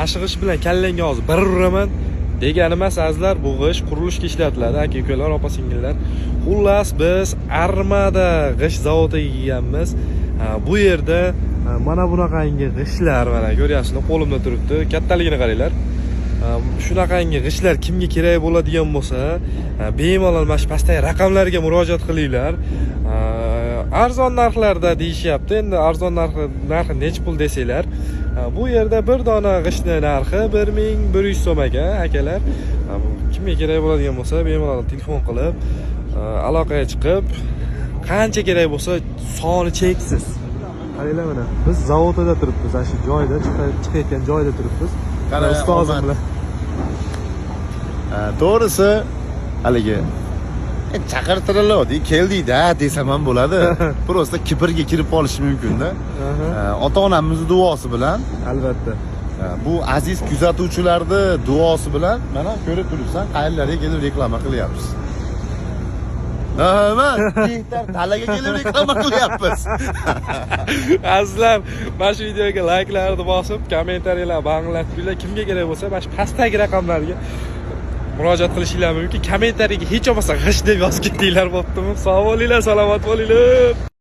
mashq g'ish bilan kallangga hozir bir uraman degani emas azizlar. Bu g'ish qurilishga ishlatiladi, aka-ukalar, opa-singillar. Xullas biz Armada g'ish zavodiga kelganmiz. Bu yerda mana bunaqangi g'ishlar mana ko'ryapsizlar, qo'limda turibdi. Kattaligini qaranglar. Shunaqangi g'ishlar kimga kerak bo'ladigan bo'lsa, bemalol mana shu pastdagi raqamlarga murojaat qilinglar. Arzon narxlarda deyishyapti. Endi arzon narxi necha pul desanglar, bu yerda bir dona g'ishni narxi 1100 so'm ekan, akalar. Kimga kerak bo'ladigan bo'lsa, bemalol telefon qilib, aloqaga chiqib, qancha kerak bo'lsa soni cheksiz. Qaranglar mana, biz zavodda turibmiz, ana shu joyda, chiqayotgan joyda turibmiz. Qara ustozim bilan. To'g'risi, haligi chaqirtiriladi, keldik-da desam ham bo'ladi. Просто kibrga kirib qolishi mumkin-da. Ota-onamizning duosi bilan, albatta. Bu aziz kuzatuvchilarning duosi bilan mana ko'rib turibsan, qayerlarga kelib reklama qilyapmiz. Hektar talaga kelib reklama qilyapmiz. Azizlar, mana shu videoga layklarni bosib, kommentariyalar banglatinglar. Kimga kerak bo'lsa, mana shu pastdagi raqamlarga murojaat qilishinglar mumkin. Kommentariyaga hech bo'lmasa g'ish deb yozib ketinglar, bo'ptimi? Sog' bo'linglar, salomat bo'linglar.